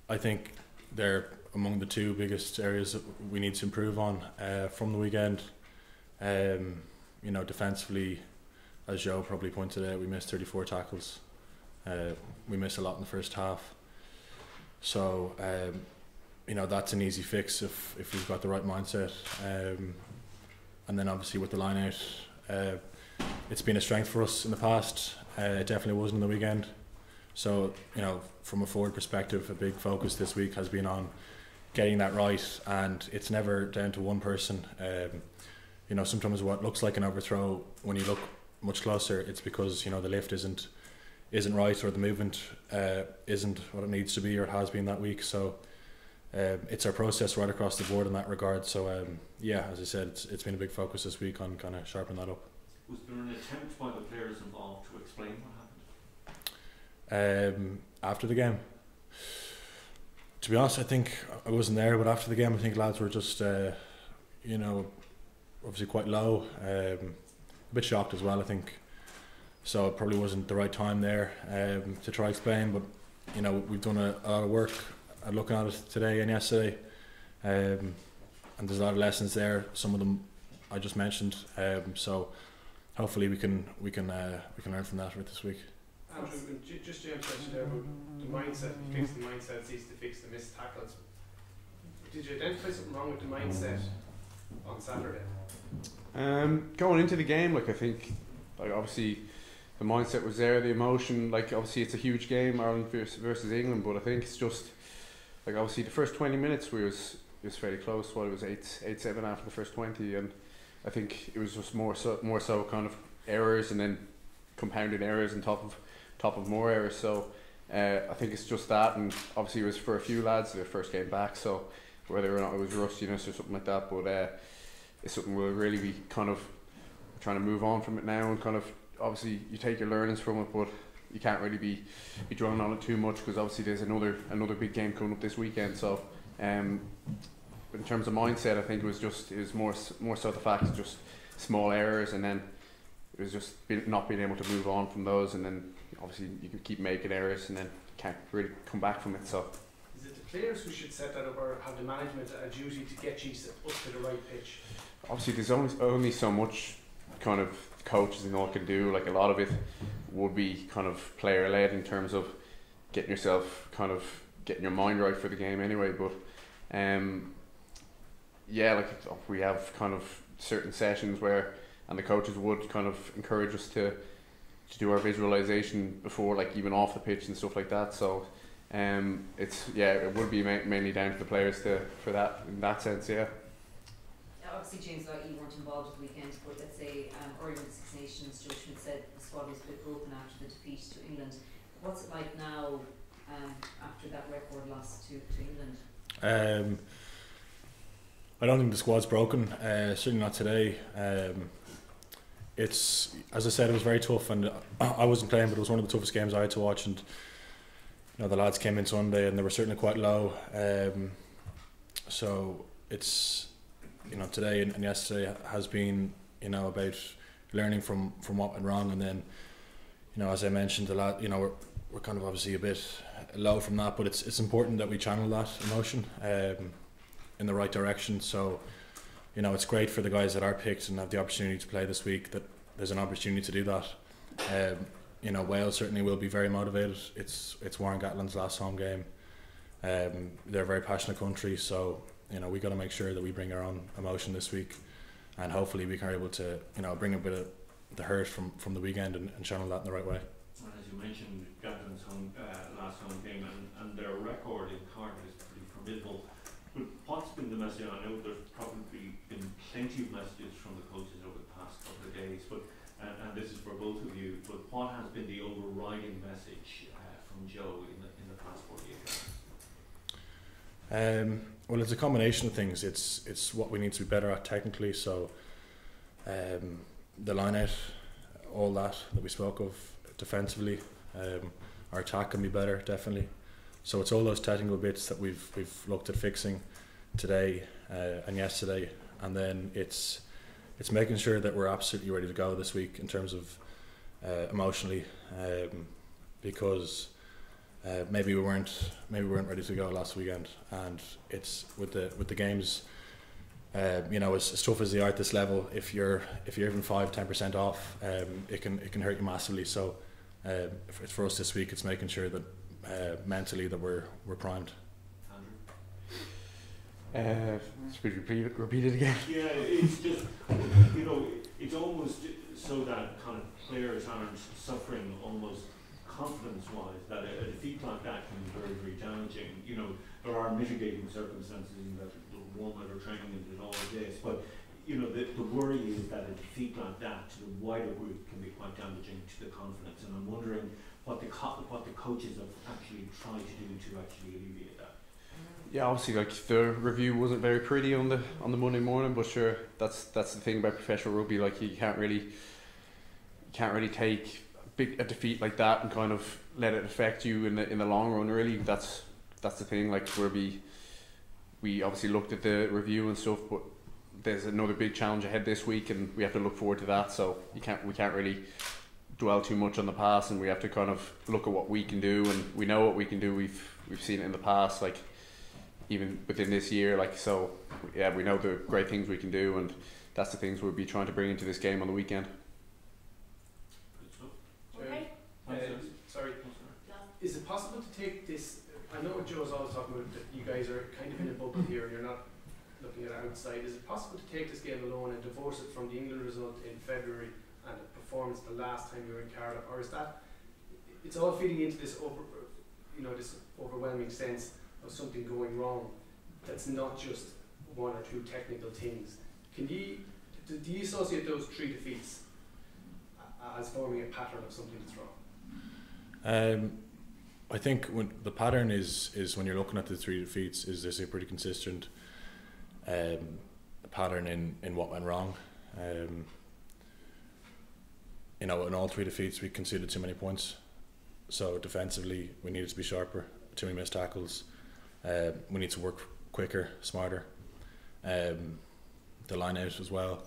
I think they're among the two biggest areas that we need to improve on from the weekend. Defensively, as Joe probably pointed out, we missed 34 tackles. We missed a lot in the first half. So, that's an easy fix if we've got the right mindset. And then obviously with the line out, it's been a strength for us in the past. It definitely wasn't on the weekend. So, from a forward perspective, a big focus this week has been on getting that right, and it's never down to one person. Sometimes what looks like an overthrow, when you look much closer, it's because the lift isn't right, or the movement isn't what it needs to be or it has been that week. So it's our process right across the board in that regard. So as I said, it's been a big focus this week on kind of sharpening that up. Was there an attempt by the players involved to explain what happened? After the game, to be honest, I think I wasn't there, but after the game, I think lads were just obviously quite low, a bit shocked as well, I think. So it probably wasn't the right time there to try explain, but we've done a lot of work at looking at it today and yesterday, and there's a lot of lessons there. Some of them I just mentioned, so hopefully we can learn from that this week. Andrew, just to mention there about the mindset, fix the mindset seeks to fix the missed tackles. Did you identify something wrong with the mindset on Saturday? Going into the game, I think, obviously the mindset was there, the emotion. Obviously it's a huge game, Ireland versus England, but I think it's just obviously the first 20 minutes it was fairly close. It was 8-7 after the first 20, and I think it was just more so kind of errors, and then compounded errors on top of more errors. So I think it's just that, and obviously it was for a few lads their first game back, so whether or not it was rustiness or something like that, but it's something we'll really be kind of trying to move on from it now, and kind of obviously you take your learnings from it, but you can't really be dwelling on it too much, because obviously there's another big game coming up this weekend. So in terms of mindset, I think it was more so the fact of just small errors, and then it was just not being able to move on from those, and then obviously you can keep making errors and then can't really come back from it. So is it the players who should set that up, or have the management a duty to get you up to the right pitch? Obviously there's only so much kind of coaches and all can do. A lot of it would be kind of player led in terms of getting your mind right for the game anyway, but we have kind of certain sessions where, and the coaches would kind of encourage us to do our visualization before, even off the pitch and stuff like that. So it would be mainly down to the players for that, in that sense. Obviously, James, you weren't involved at the weekend, but let's say earlier in the Six Nations, Joe Schmidt said the squad was a bit broken after the defeat to England. What's it like now after that record loss to England? I don't think the squad's broken, certainly not today. It's, as I said, it was very tough, and I wasn't playing, but it was one of the toughest games I had to watch, and the lads came in Sunday and they were certainly quite low. So it's, today and yesterday has been, about learning from what went wrong, and then, as I mentioned, we're kind of obviously a bit low from that, but it's important that we channel that emotion in the right direction. So it's great for the guys that are picked and have the opportunity to play this week, that there's an opportunity to do that. Wales certainly will be very motivated. It's Warren Gatland's last home game. They're a very passionate country, so we got to make sure that we bring our own emotion this week, and hopefully we can be able to bring a bit of the hurt from the weekend and channel that in the right way. And as you mentioned, Gatland's last home game, and their record in Cardiff is pretty formidable. But what's been the message? I know there's probably been plenty of messages from the coaches over the past couple of days, but and this is for both of you, but what has been the overriding message from Joe in the past 48 hours? Well, it's a combination of things. It's what we need to be better at technically. So the line out, all that we spoke of defensively, our attack can be better, definitely. So it's all those technical bits that we've looked at fixing today and yesterday, and then it's making sure that we're absolutely ready to go this week in terms of emotionally, because maybe we weren't ready to go last weekend, and it's with the games. As tough as they are at this level, if you're even 5-10% off, it can hurt you massively. So for us this week, it's making sure that mentally that we're primed. Repeat it again. Yeah, it's just it's almost so that kind of players aren't suffering almost confidence-wise, that a defeat like that can be very, very damaging. There are mitigating circumstances in that warm weather training and all of this, but the worry is that a defeat like that to the wider group can be quite damaging to the confidence, and I'm wondering what the coaches have actually tried to do to actually alleviate that. Yeah, obviously, the review wasn't very pretty on the Monday morning, but sure, that's the thing about professional rugby. You can't really take a defeat like that and kind of let it affect you in the long run. Really, that's the thing. We obviously looked at the review and stuff, but there's another big challenge ahead this week, and we have to look forward to that. So we can't really dwell too much on the past, and we have to kind of look at what we can do, and we know what we can do. We've seen it in the past, even within this year, so yeah, we know the great things we can do, and that's the things we'll be trying to bring into this game on the weekend. Okay. Sorry, is it possible to take this? I know what Joe's always talking about, that you guys are kind of in a bubble here and you're not looking at outside. Is it possible to take this game alone and divorce it from the England result in February and the performance the last time you were in Cardiff, or is that it's all feeding into this this overwhelming sense of something going wrong that's not just one or two technical things? Do you associate those 3 defeats as forming a pattern of something that's wrong? I think when the pattern is when you're looking at the 3 defeats, is there's a pretty consistent pattern in what went wrong. In all 3 defeats we conceded too many points, so defensively we needed to be sharper, too many missed tackles. We need to work quicker, smarter. The line out as well.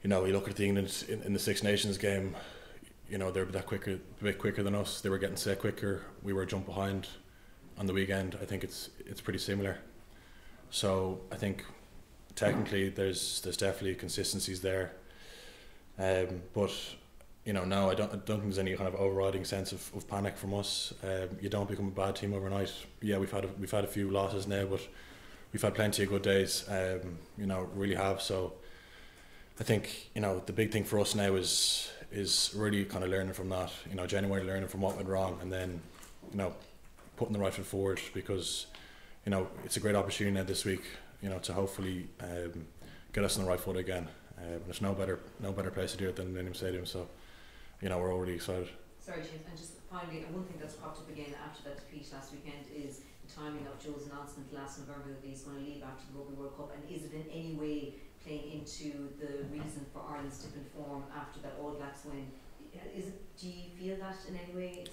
We look at the England in the Six Nations game. They were a bit quicker than us. They were getting set quicker. We were jump behind. On the weekend, I think it's pretty similar. So I think technically there's definitely consistencies there. But no, I don't think there's any kind of overriding sense of panic from us. You don't become a bad team overnight. Yeah, we've had a few losses now, but we've had plenty of good days. Really have. So I think the big thing for us now is really kind of learning from that. Genuinely learning from what went wrong, and then putting the right foot forward, because it's a great opportunity now this week. To hopefully get us on the right foot again. There's no better place to do it than Millennium Stadium. So we're already excited. Sorry, James, and just finally, one thing that's cropped up again after that defeat last weekend is the timing of Joe's announcement last November that he's going to leave after the Rugby World Cup, and is it in any way playing into the reason for Ireland's dip in form after that All Blacks win? Do you feel that in any way?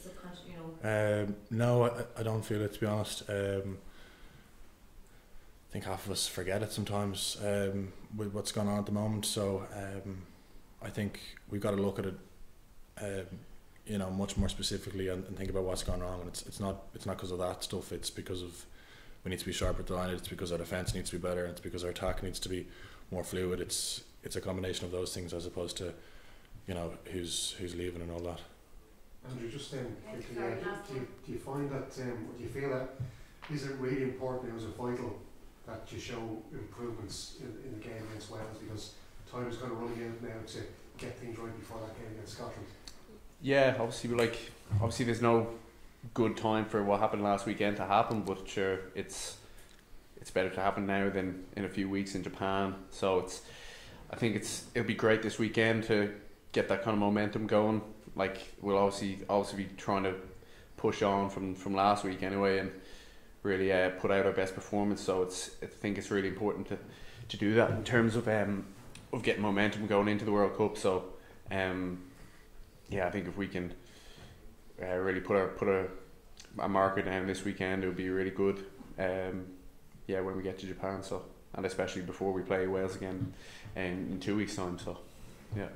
No, I don't feel it, to be honest. I think half of us forget it sometimes with what's going on at the moment. So I think we've got to look at it, much more specifically, and think about what's gone wrong. And it's not because of that stuff. It's because of we need to be sharper at the line. It's because our defence needs to be better. It's because our attack needs to be more fluid. It's a combination of those things, as opposed to who's leaving and all that. Andrew, just quickly, do you find that do you feel that is it really important, is it vital that you show improvements in the game against Wales, because time is kind of running out now to get things right before that game against Scotland? Yeah, obviously there's no good time for what happened last weekend to happen, but sure, it's better to happen now than in a few weeks in Japan. So I think it'll be great this weekend to get that kind of momentum going. We'll obviously be trying to push on from last week anyway, and really put out our best performance. So I think it's really important to do that in terms of getting momentum going into the World Cup. So I think if we can really put a marker down this weekend, it would be really good. When we get to Japan. So, and especially before we play Wales again in 2 weeks' time. So, yeah.